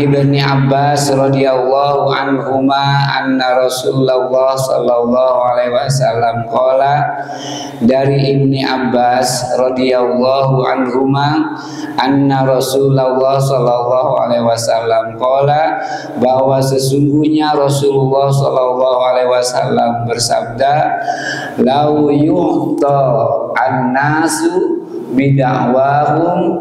Ibni Abbas radhiyallahu anhuma anna Rasulullah sallallahu alaihi wasallam qala, dari Ibni Abbas radhiyallahu anhuma anna Rasulullah sallallahu alaihi wasallam qala, bahwa sesungguhnya Rasulullah sallallahu alaihi wasallam bersabda, lau yu'ta an-nasu bid'awahum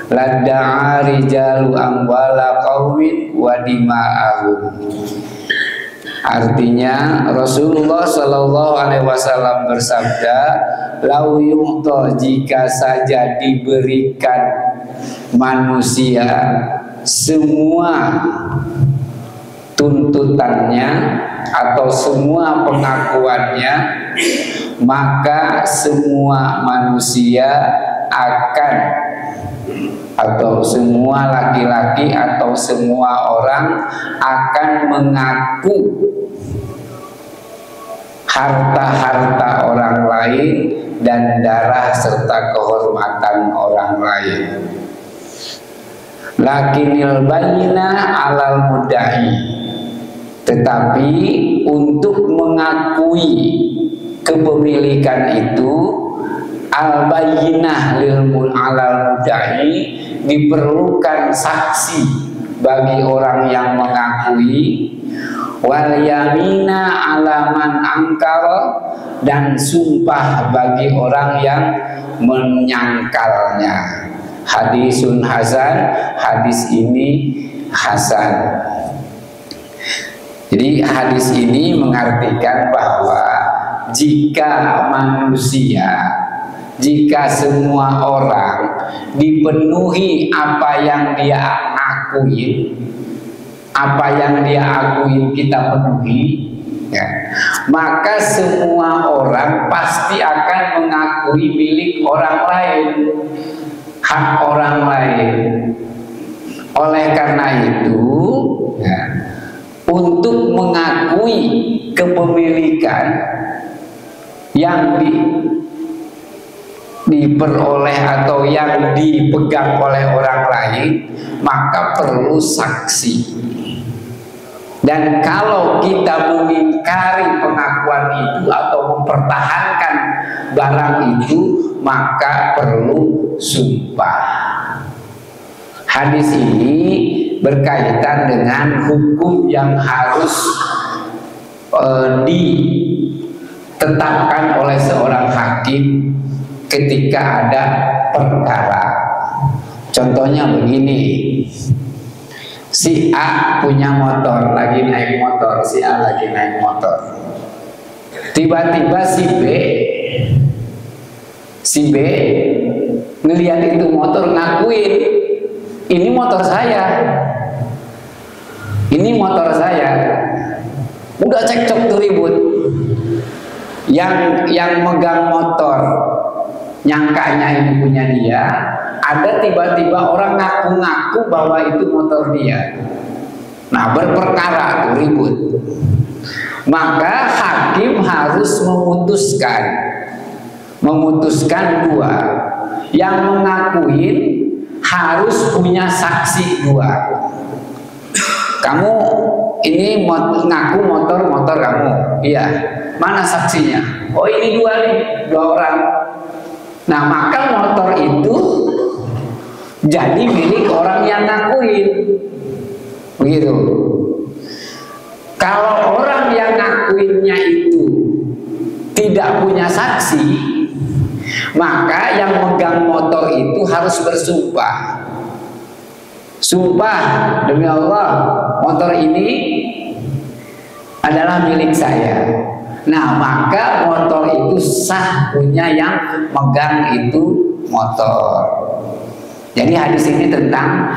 ladda'a rijalu amwala qaumin wa dima'ahum. Artinya Rasulullah Shallallahu Alaihi Wasallam bersabda, lau yu'ta, jika saja diberikan manusia semua tuntutannya atau semua pengakuannya, maka semua manusia akan, atau semua laki-laki atau semua orang akan mengaku harta-harta orang lain dan darah serta kehormatan orang lain. Lakinil bayyina alal mudda'i, tetapi untuk mengakui kepemilikan itu al-bayyinah lil alal mudda'i, diperlukan saksi bagi orang yang mengakui, wal yamina alaman angkar, dan sumpah bagi orang yang menyangkalnya. Hadisun hasan, hadis ini hasan. Jadi hadis ini mengartikan bahwa jika manusia, jika semua orang dipenuhi apa yang dia akuin, apa yang dia akuin kita penuhi, ya, maka semua orang pasti akan mengakui milik orang lain, hak orang lain. Oleh karena itu, ya, untuk mengakui kepemilikan yang diperoleh atau yang dipegang oleh orang lain, maka perlu saksi. Dan kalau kita mengingkari pengakuan itu atau mempertahankan barang itu, maka perlu sumpah. Hadis ini berkaitan dengan hukum yang harus ditetapkan oleh seorang hakim ketika ada perkara. Contohnya begini, si A punya motor, lagi naik motor, si A lagi naik motor. Tiba-tiba si B ngelihat itu motor, ngakuin, ini motor saya, ini motor saya. Udah cekcok tuh ribut. Yang megang motor nyangkanya ini punya dia, ada tiba-tiba orang ngaku-ngaku bahwa itu motor dia. Nah, berperkara tuh, ribut. Maka hakim harus memutuskan dua. Yang mengakuin harus punya saksi dua. Kamu ini ngaku motor kamu, iya. Mana saksinya? Oh, ini dua nih, dua orang. Nah, maka motor itu jadi milik orang yang ngakuin. Begitu. Kalau orang yang ngakuinnya itu tidak punya saksi, maka yang megang motor itu harus bersumpah. Sumpah, demi Allah, motor ini adalah milik saya. Nah, maka motor itu sah punya yang megang itu motor. Jadi hadis ini tentang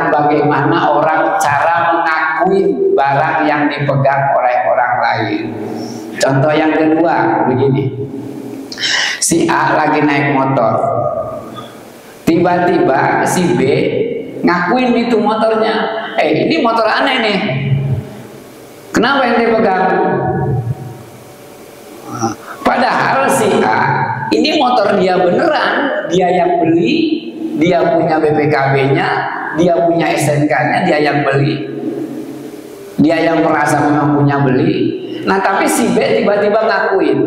bagaimana orang cara mengakui barang yang dipegang oleh orang lain. Contoh yang kedua begini, si A lagi naik motor, tiba-tiba si B ngakuin itu motornya. Ini motor aneh nih, kenapa yang dipegang? Padahal si A ini motor dia beneran, dia yang beli, dia punya BPKB-nya, dia punya STNK-nya, dia yang beli, dia yang merasa memang punya beli. Nah tapi si B tiba-tiba ngakuin,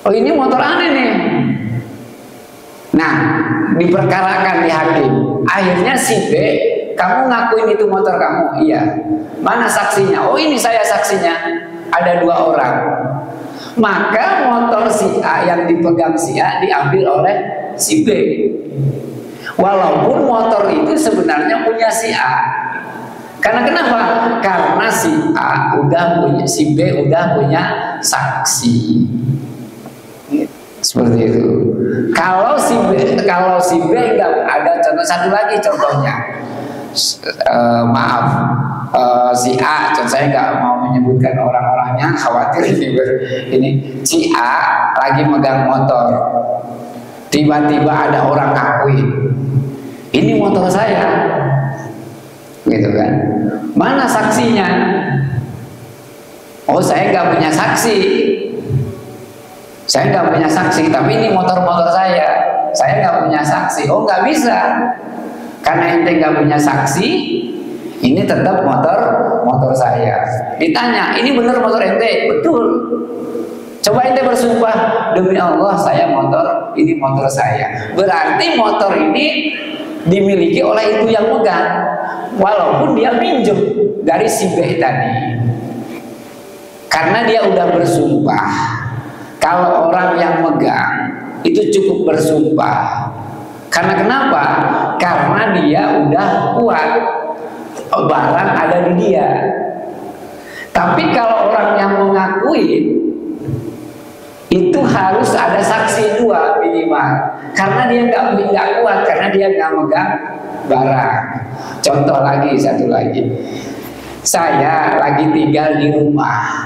oh ini motor aneh nih. Nah diperkarakan di hakim. Akhirnya si B, kamu ngakuin itu motor kamu? Iya. Mana saksinya? Oh ini saya saksinya. Ada 2 orang. Maka motor si A yang dipegang si A diambil oleh si B. Walaupun motor itu sebenarnya punya si A. Karena kenapa? Karena si A udah punya, si B udah punya saksi. Seperti itu. Kalau si B nggak ada contoh, satu lagi contohnya. Maaf, si A, saya nggak mau menyebutkan orang-orangnya, khawatir ini si A lagi megang motor, tiba-tiba ada orang ngakuin, ini motor saya, gitu kan? Mana saksinya? Oh saya nggak punya saksi, tapi ini motor saya nggak punya saksi. Oh nggak bisa. Karena ente nggak punya saksi, ini tetap motor saya. Ditanya, ini benar motor ente? Betul. Coba ente bersumpah, demi Allah saya ini motor saya. Berarti motor ini dimiliki oleh itu yang megang, walaupun dia minjem dari si B tadi. Karena dia udah bersumpah. Kalau orang yang megang itu cukup bersumpah. Karena kenapa? Karena dia udah kuat, barang ada di dia. Tapi kalau orang yang mengakuin, itu harus ada saksi 2 minimal. Karena dia nggak kuat, karena dia nggak megang barang. Contoh lagi, satu lagi. Saya lagi tinggal di rumah.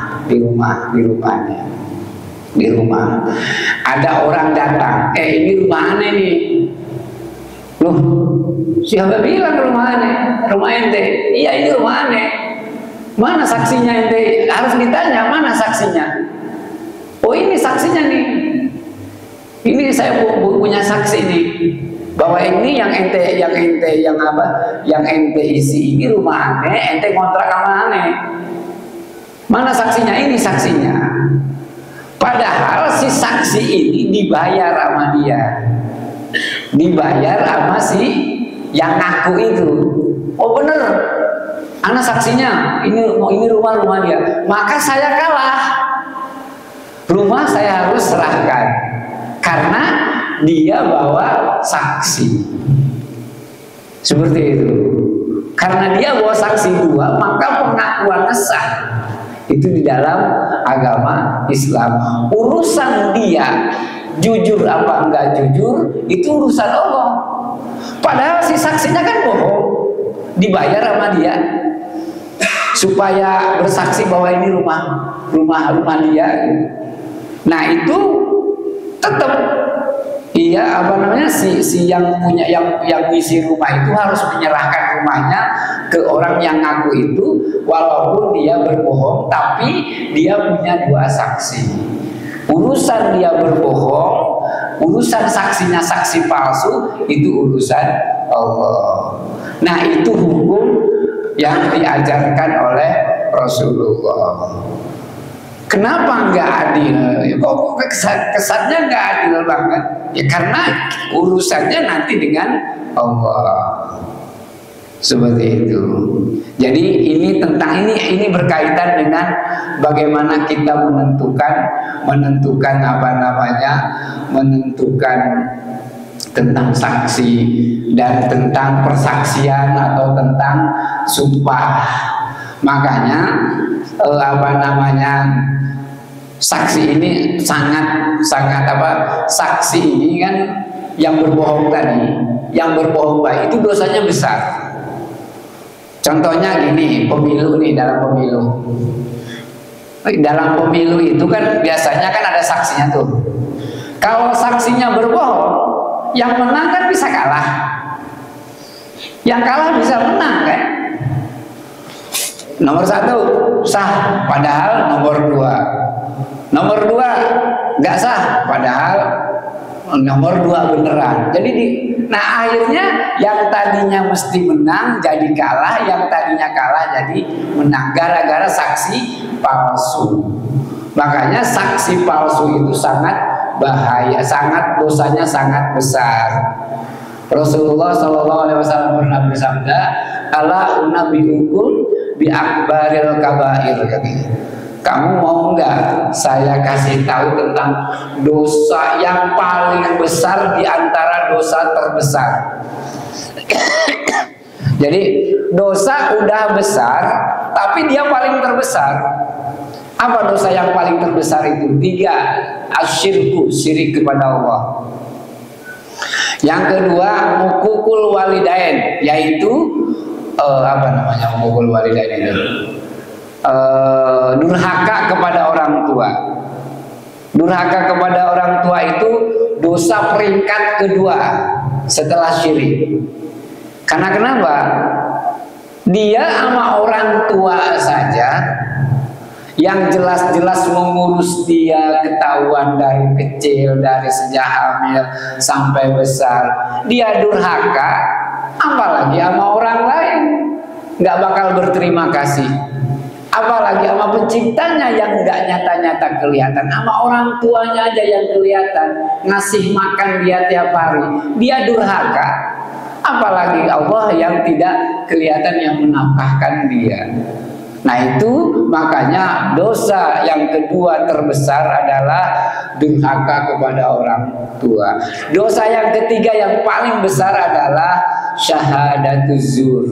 Ada orang datang, ini rumah aneh nih. Loh, siapa bilang rumah aneh? Rumah ente? Iya ini rumah aneh. Mana saksinya ente? Harus ditanya, mana saksinya? Oh ini saksinya nih. Ini saya punya saksi nih. Bahwa ini yang ente isi ini rumah aneh, ente kontrak sama aneh. Mana saksinya? Ini saksinya. Padahal si saksi ini dibayar sama dia, dibayar sama si yang ngaku itu. Oh bener, anak saksinya, ini rumah dia. Maka saya kalah, rumah saya harus serahkan karena dia bawa saksi. Seperti itu. Karena dia bawa saksi 2, maka pengakuan sah. Itu di dalam agama Islam. Urusan dia jujur apa enggak jujur itu urusan Allah. Padahal si saksinya kan bohong, dibayar sama dia supaya bersaksi bahwa ini rumah dia. Nah itu tetap si yang punya yang ngisi rumah itu harus menyerahkan rumahnya ke orang yang ngaku itu, walaupun dia berbohong, tapi dia punya 2 saksi. Urusan dia berbohong, urusan saksinya saksi palsu, itu urusan Allah. Nah itu hukum yang diajarkan oleh Rasulullah. Kenapa nggak adil? Kok kesannya nggak adil banget? Ya karena urusannya nanti dengan Allah. Seperti itu. Jadi ini berkaitan dengan bagaimana kita menentukan tentang saksi dan tentang persaksian atau tentang sumpah. Makanya saksi ini saksi ini kan yang berbohong baik itu dosanya besar. Contohnya gini, pemilu nih, dalam pemilu itu kan biasanya kan ada saksinya tuh. Kalau saksinya berbohong, yang menang kan bisa kalah, yang kalah bisa menang kan. Nomor 1 sah, padahal nomor 2 nggak sah, padahal nomor 2 beneran. Jadi nah akhirnya yang tadinya mesti menang jadi kalah, yang tadinya kalah jadi menang gara-gara saksi palsu. Makanya saksi palsu itu sangat bahaya, sangat dosanya sangat besar. Rasulullah SAW pernah bersabda, "Ala unabbiukum bi akbaril kabair." Kamu mau nggak saya kasih tahu tentang dosa yang paling besar di antara dosa terbesar? Jadi dosa udah besar, tapi dia paling terbesar. Apa dosa yang paling terbesar itu? 3, asyirku, syirik kepada Allah. Yang kedua, hukukul walidain, yaitu apa namanya hukukul walidain itu? Durhaka kepada orang tua. Durhaka kepada orang tua itu dosa peringkat kedua setelah syirik. Karena kenapa? Dia sama orang tua saja yang jelas-jelas mengurus dia, ketahuan dari kecil, dari sejak hamil sampai besar, dia durhaka, apalagi sama orang lain, nggak bakal berterima kasih. Apalagi sama penciptanya yang nggak nyata-nyata kelihatan, sama orang tuanya aja yang kelihatan, ngasih makan dia tiap hari, dia durhaka. Apalagi Allah yang tidak kelihatan, yang menafkahkan dia. Nah itu makanya dosa yang kedua terbesar adalah durhaka kepada orang tua. Dosa yang ketiga yang paling besar adalah syahadatuz zur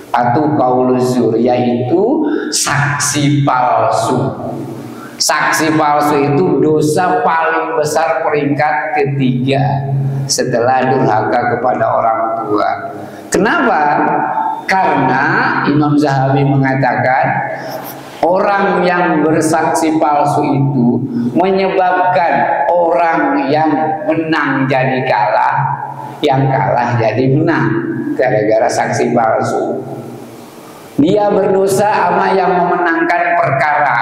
atau qauluz zur, yaitu saksi palsu. Saksi palsu itu dosa paling besar peringkat ketiga setelah durhaka kepada orang tua. Kenapa? Karena Imam Zahabi mengatakan orang yang bersaksi palsu itu menyebabkan orang yang menang jadi kalah, yang kalah jadi menang gara-gara saksi palsu. Dia berdosa sama yang memenangkan perkara.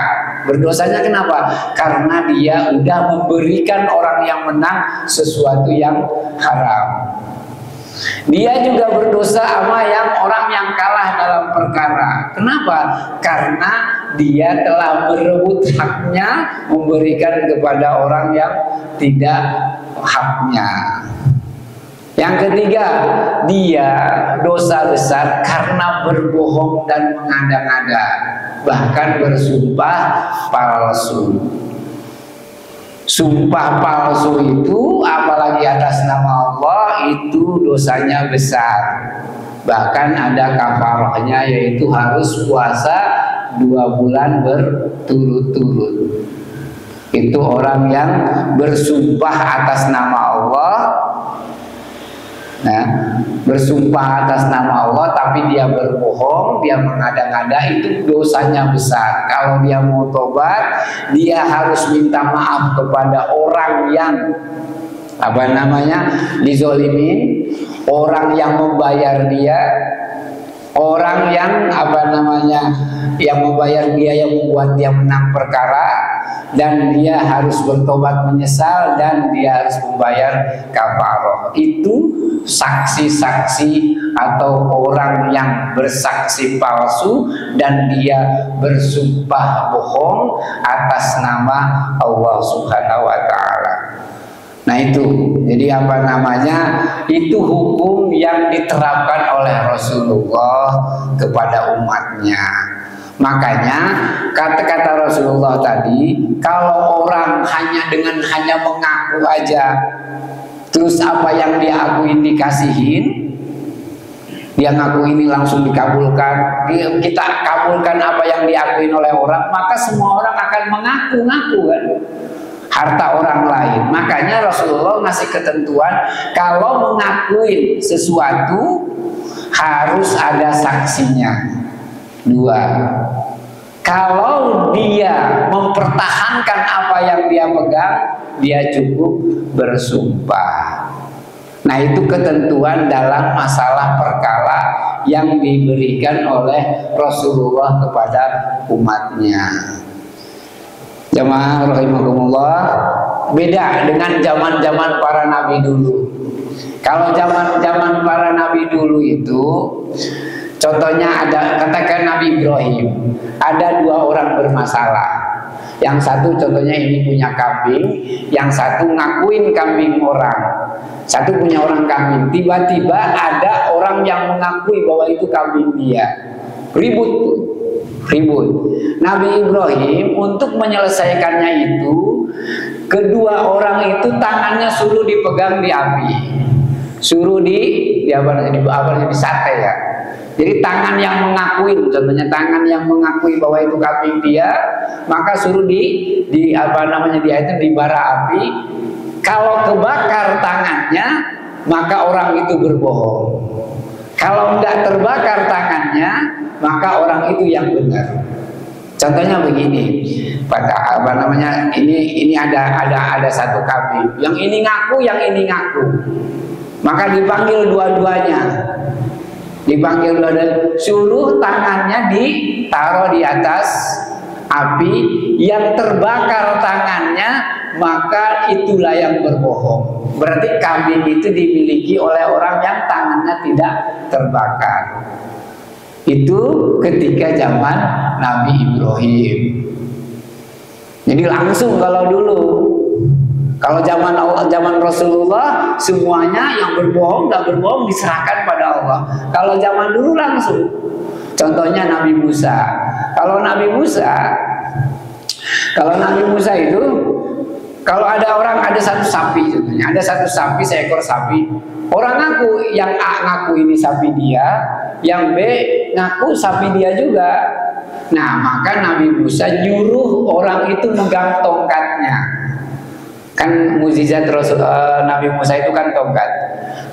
Berdosanya kenapa? Karena dia udah memberikan orang yang menang sesuatu yang haram. Dia juga berdosa sama yang orang yang kalah dalam perkara. Kenapa? Karena dia telah merebut haknya, memberikan kepada orang yang tidak haknya. Yang ketiga, dia dosa besar karena berbohong dan mengada-ngada, bahkan bersumpah palsu. Sumpah palsu itu apalagi atas nama Allah itu dosanya besar. Bahkan ada kafarahnya, yaitu harus puasa 2 bulan berturut-turut. Itu orang yang bersumpah atas nama Allah. Nah, bersumpah atas nama Allah tapi dia berbohong, dia mengada-ngada, itu dosanya besar. Kalau dia mau tobat, dia harus minta maaf kepada orang yang apa namanya dizolimin, orang yang membayar dia, orang yang apa namanya yang membayar dia, yang membuat dia menang perkara, dan dia harus bertobat menyesal, dan dia harus membayar kafarah. Itu saksi-saksi atau orang yang bersaksi palsu dan dia bersumpah bohong atas nama Allah Subhanahu wa taala. Nah itu, jadi apa namanya, itu hukum yang diterapkan oleh Rasulullah kepada umatnya. Makanya kata-kata Rasulullah tadi, kalau orang hanya mengaku aja, terus apa yang dia akuin dikasihin, dia ngaku ini langsung dikabulkan, kita kabulkan apa yang diakuin oleh orang, maka semua orang akan mengaku-ngaku kan harta orang lain. Makanya Rasulullah ngasih ketentuan, kalau mengakuin sesuatu harus ada saksinya 2. Kalau dia mempertahankan apa yang dia pegang, dia cukup bersumpah. Nah itu ketentuan dalam masalah perkara yang diberikan oleh Rasulullah kepada umatnya. Jamaah rahimakumullah, beda dengan zaman-zaman para nabi dulu. Kalau zaman-zaman para nabi dulu itu, contohnya ada, katakan Nabi Ibrahim, ada 2 orang bermasalah. Yang satu contohnya ini punya kambing, yang satu ngakuin kambing orang. Satu punya orang kambing, tiba-tiba ada orang yang mengakui bahwa itu kambing dia. Ribut. Nabi Ibrahim untuk menyelesaikannya itu, kedua orang itu tangannya suruh dipegang di api, suruh di sate ya. Jadi tangan yang mengakui, contohnya tangan yang mengakui bahwa itu kambing dia, maka suruh di bara api. Kalau kebakar tangannya, maka orang itu berbohong. Kalau enggak terbakar tangannya, maka orang itu yang benar. Contohnya begini, ini ada satu kambing, yang ini ngaku, maka dipanggil dua-duanya. Suruh tangannya ditaruh di atas api, yang terbakar tangannya, maka itulah yang berbohong. Berarti kambing itu dimiliki oleh orang yang tangannya tidak terbakar. Itu ketika zaman Nabi Ibrahim. Jadi langsung. Kalau dulu, kalau zaman Rasulullah, semuanya yang berbohong dan berbohong diserahkan pada Allah. Kalau zaman dulu langsung. Contohnya Nabi Musa. Kalau Nabi Musa itu, kalau ada satu sapi, contohnya ada satu sapi, seekor sapi. Orang ngaku, yang A ngaku ini sapi dia, yang B ngaku sapi dia juga. Nah, maka Nabi Musa nyuruh orang itu megang tongkatnya. Kan mukjizat Nabi Musa itu kan tongkat.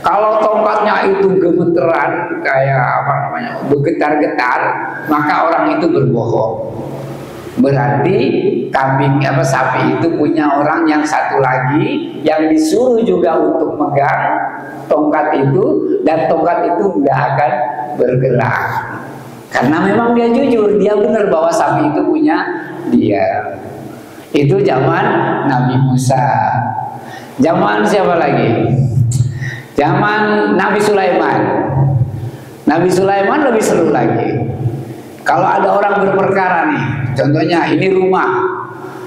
Kalau tongkatnya itu gemeteran, kayak bergetar-getar, maka orang itu berbohong. Berarti sapi itu punya orang yang satu lagi yang disuruh juga untuk megang tongkat itu, dan tongkat itu nggak akan bergerak. Karena memang dia jujur, dia benar bahwa sapi itu punya dia. Itu zaman Nabi Musa. Zaman siapa lagi? Zaman Nabi Sulaiman. Nabi Sulaiman lebih seru lagi. Kalau ada orang berperkara nih, contohnya ini rumah,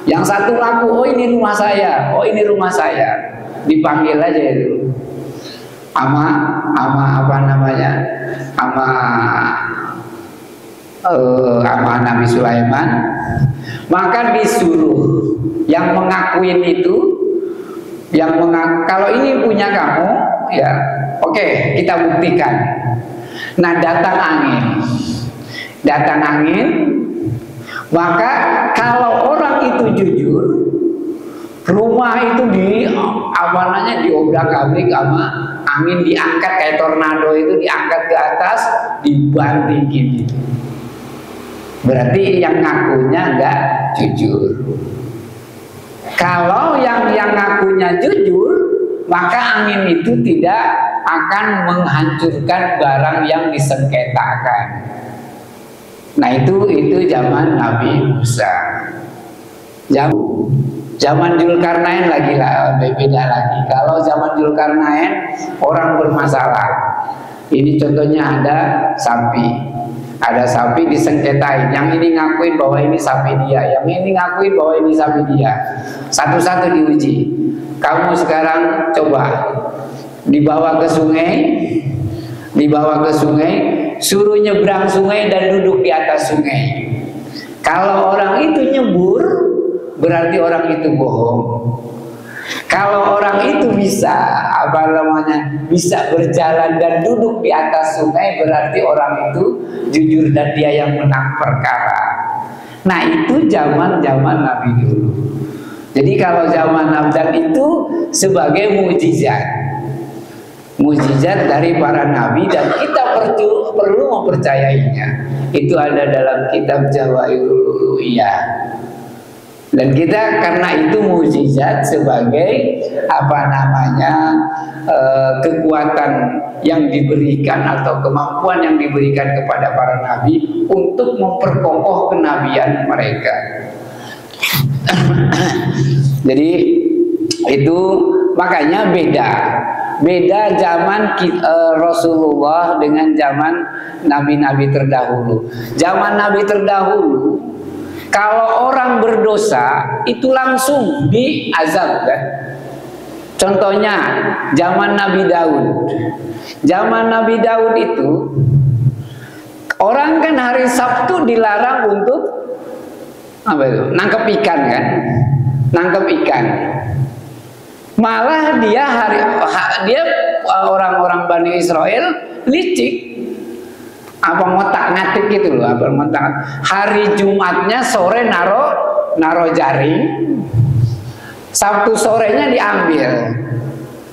yang satu ngaku, oh ini rumah saya, oh ini rumah saya, dipanggil aja itu sama Nabi Sulaiman. Maka disuruh yang mengakuin itu, kalau ini punya kamu, ya oke, kita buktikan. Nah, datang angin, maka kalau orang itu jujur, rumah itu diobrak-abrik sama angin, diangkat kayak tornado, itu diangkat ke atas, dibantingin gitu. Berarti yang ngakunya nggak jujur. Kalau yang ngakunya jujur, maka angin itu tidak akan menghancurkan barang yang disengketakan. Nah, itu zaman Nabi Musa. Zaman Dzulkarnain beda lagi. Kalau zaman Dzulkarnain orang bermasalah. Ini contohnya ada sapi disengketain. Yang ini ngakuin bahwa ini sapi dia, yang ini ngakuin bahwa ini sapi dia. Satu-satu diuji. Kamu sekarang coba dibawa ke sungai, suruh nyebrang sungai dan duduk di atas sungai. Kalau orang itu nyebur, berarti orang itu bohong. Kalau orang itu bisa berjalan dan duduk di atas sungai, berarti orang itu jujur dan dia yang menang perkara. Nah, itu zaman Nabi dulu. Jadi kalau zaman Nabi itu sebagai mukjizat dari para nabi, dan kita perlu mempercayainya. Itu ada dalam kitab Jawahirul Uluhiyah. Dan kita karena itu mukjizat sebagai kekuatan yang diberikan atau kemampuan yang diberikan kepada para nabi untuk memperkokoh kenabian mereka. Jadi Itu makanya beda zaman Rasulullah dengan zaman nabi-nabi terdahulu. Zaman nabi terdahulu, kalau orang berdosa itu langsung diazab kan? Contohnya zaman Nabi Daud. Zaman Nabi Daud itu orang kan hari Sabtu dilarang untuk apa itu? Nangkep ikan kan? Nangkep ikan. Malah dia orang-orang Bani Israel licik, apa ngotak-ngatik gitu loh, apa ngotak. Hari Jumatnya sore naro jaring, Sabtu sorenya diambil.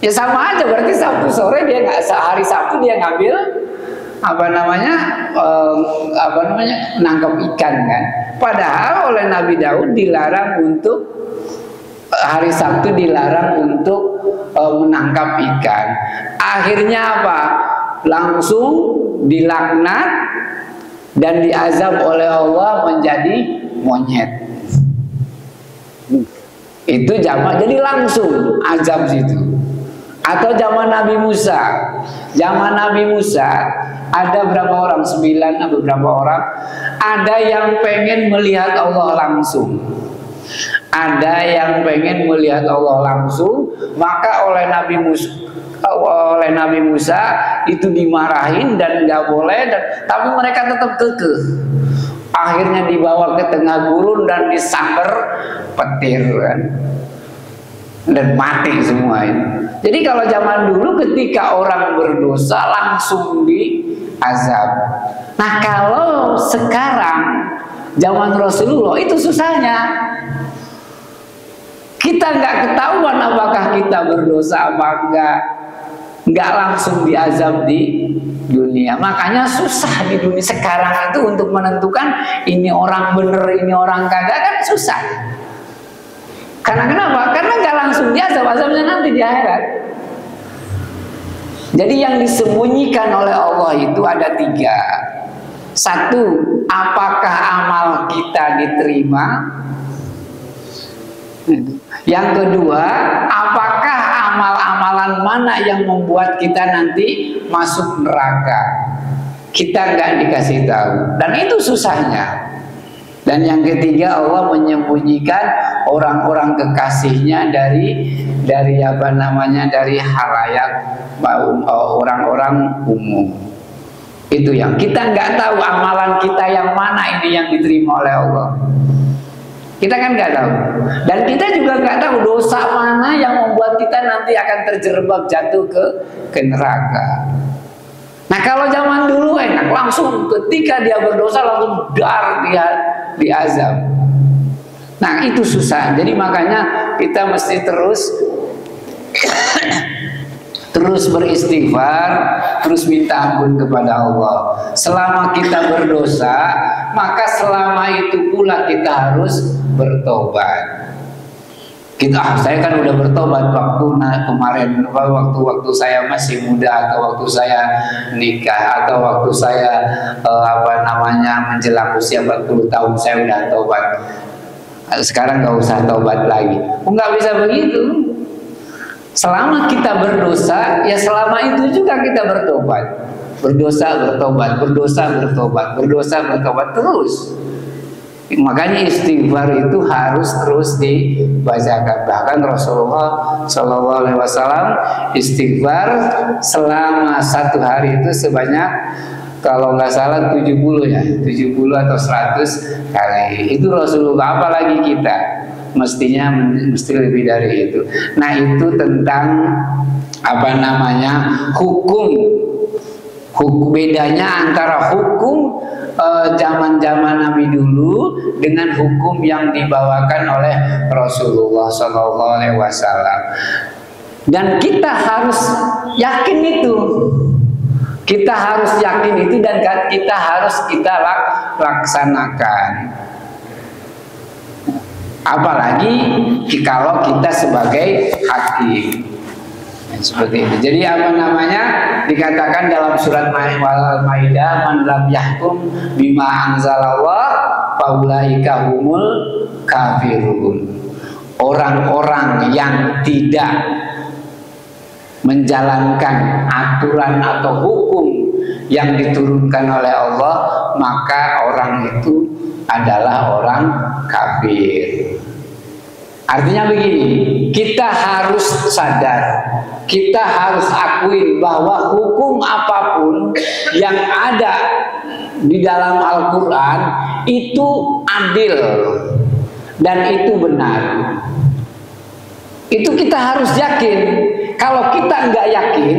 Ya sama aja berarti Sabtu sore dia nggak, hari Sabtu dia ngambil nangkep ikan kan. Padahal oleh Nabi Daud dilarang untuk hari Sabtu dilarang untuk menangkap ikan. Akhirnya apa? Langsung dilaknat dan diazab oleh Allah menjadi monyet. Itu zaman, jadi langsung azab situ. Atau zaman Nabi Musa. Zaman Nabi Musa ada berapa orang? 9 atau berapa orang? Ada yang pengen melihat Allah langsung. Ada yang pengen melihat Allah langsung, maka oleh Nabi Musa itu dimarahin dan nggak boleh, tapi mereka tetap kekeh. Akhirnya dibawa ke tengah gurun dan disambar petir kan, dan mati semua ini. Jadi kalau zaman dulu ketika orang berdosa langsung diazab. Nah kalau sekarang zaman Rasulullah itu susahnya. Kita nggak ketahuan apakah kita berdosa apa nggak langsung diazab di dunia. Makanya susah di dunia sekarang itu untuk menentukan ini orang bener, ini orang kagak kan susah. Karena kenapa? Karena nggak langsung diazab, azabnya nanti di akhirat. Jadi yang disembunyikan oleh Allah itu ada 3. 1, apakah amal kita diterima? Yang kedua, apakah amal-amalan mana yang membuat kita nanti masuk neraka? Kita nggak dikasih tahu, dan itu susahnya. Dan yang ketiga, Allah menyembunyikan orang-orang kekasihnya dari apa namanya, dari halayak, orang-orang umum. Itu yang kita nggak tahu, amalan kita yang mana ini yang diterima oleh Allah. Kita kan nggak tahu, dan kita juga nggak tahu dosa mana yang membuat kita nanti akan terjerembab jatuh ke neraka. Nah kalau zaman dulu enak, langsung ketika dia berdosa langsung dia diazab. Nah itu susah. Jadi makanya kita mesti terus beristighfar, terus minta ampun kepada Allah. Selama kita berdosa, maka selama itu pula kita harus bertobat. Saya kan udah bertobat waktu kemarin, waktu saya masih muda, atau waktu saya nikah, atau waktu saya menjelang usia 40 tahun saya udah tobat. Sekarang nggak usah tobat lagi. Nggak bisa begitu. Selama kita berdosa, ya selama itu juga kita bertobat. Berdosa bertobat, berdosa bertobat, berdosa bertobat terus. Makanya istighfar itu harus terus dibacakan. Bahkan Rasulullah SAW istighfar selama 1 hari itu sebanyak, kalau nggak salah 70 ya, 70 atau 100 kali. Itu Rasulullah, apalagi kita. Mesti lebih dari itu. Nah itu tentang hukum bedanya antara hukum zaman-zaman Nabi dulu dengan hukum yang dibawakan oleh Rasulullah SAW. Dan kita harus yakin itu. Kita harus yakin itu, dan kita harus laksanakan. Apalagi kalau kita sebagai hakim. Seperti itu. Jadi dikatakan dalam surat Al-Maidah, man lam yahkum bima anzalallah faulaika humul kafirun. orang-orang yang tidak menjalankan aturan atau hukum yang diturunkan oleh Allah, maka orang itu adalah orang kafir. Artinya begini, kita harus sadar, kita harus akui bahwa hukum apapun yang ada di dalam Al-Quran itu adil dan itu benar. Itu kita harus yakin. Kalau kita nggak yakin,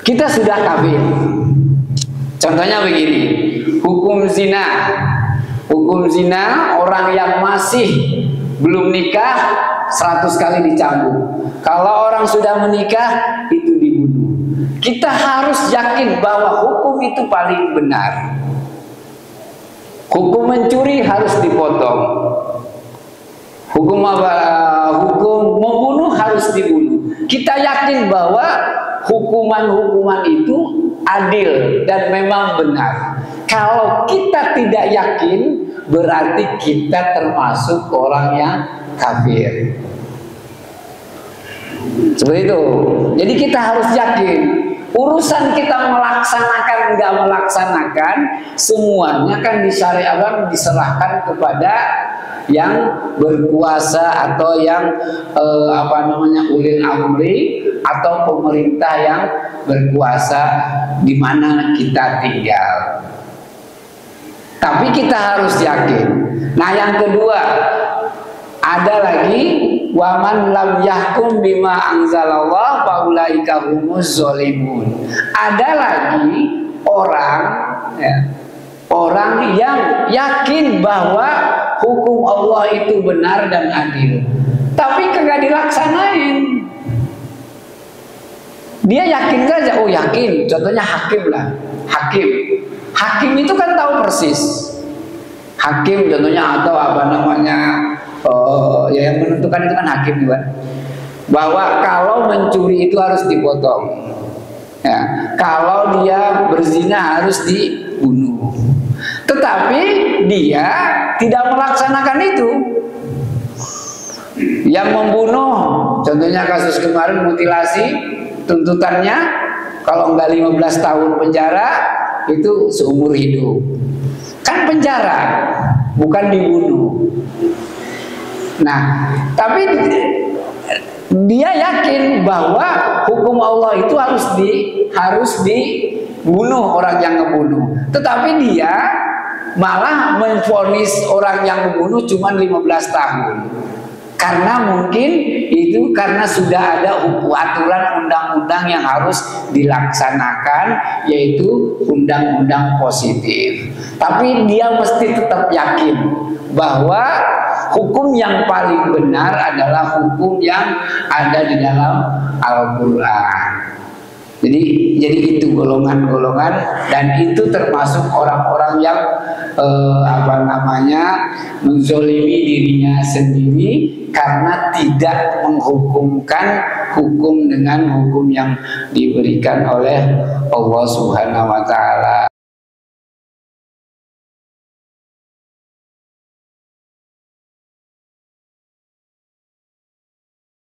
kita sudah kafir. Contohnya begini, hukum zina. Hukum zina, orang yang masih belum nikah 100 kali dicambuk. Kalau orang sudah menikah itu dibunuh. Kita harus yakin bahwa hukum itu paling benar. Hukum mencuri harus dipotong. Hukum membunuh harus dibunuh. Kita yakin bahwa hukuman-hukuman itu adil dan memang benar. Kalau kita tidak yakin, berarti kita termasuk orang yang kafir. Seperti itu. Jadi kita harus yakin. Urusan kita melaksanakan nggak melaksanakan, semuanya kan disyariatkan, diserahkan kepada yang berkuasa atau yang ulil amri atau pemerintah yang berkuasa di mana kita tinggal. Tapi kita harus yakin. Nah, yang kedua, ada lagi waman lam yahkum bima anzalallah faulaika humuz zalimun. Ada lagi orang orang yang yakin bahwa hukum Allah itu benar dan adil, tapi kagak dilaksanain. Dia yakin saja, oh yakin. Contohnya hakim lah, hakim. Hakim itu kan tahu persis. Hakim contohnya atau yang menentukan itu kan hakim juga. Bahwa kalau mencuri itu harus dipotong. Ya, kalau dia berzina harus dibunuh. Tetapi dia tidak melaksanakan itu. Yang membunuh, contohnya kasus kemarin mutilasi, tuntutannya kalau enggak 15 tahun penjara itu seumur hidup. Kan penjara, bukan dibunuh. Nah, tapi dia yakin bahwa hukum Allah itu harus dibunuh orang yang membunuh. Tetapi dia malah memvonis orang yang membunuh cuma 15 tahun. Karena mungkin itu karena sudah ada aturan undang-undang yang harus dilaksanakan, yaitu undang-undang positif. Tapi dia mesti tetap yakin bahwa hukum yang paling benar adalah hukum yang ada di dalam Al-Quran. Jadi itu golongan-golongan, dan itu termasuk orang-orang yang menzolimi dirinya sendiri karena tidak menghukumkan hukum dengan hukum yang diberikan oleh Allah Subhanahu wa Ta'ala.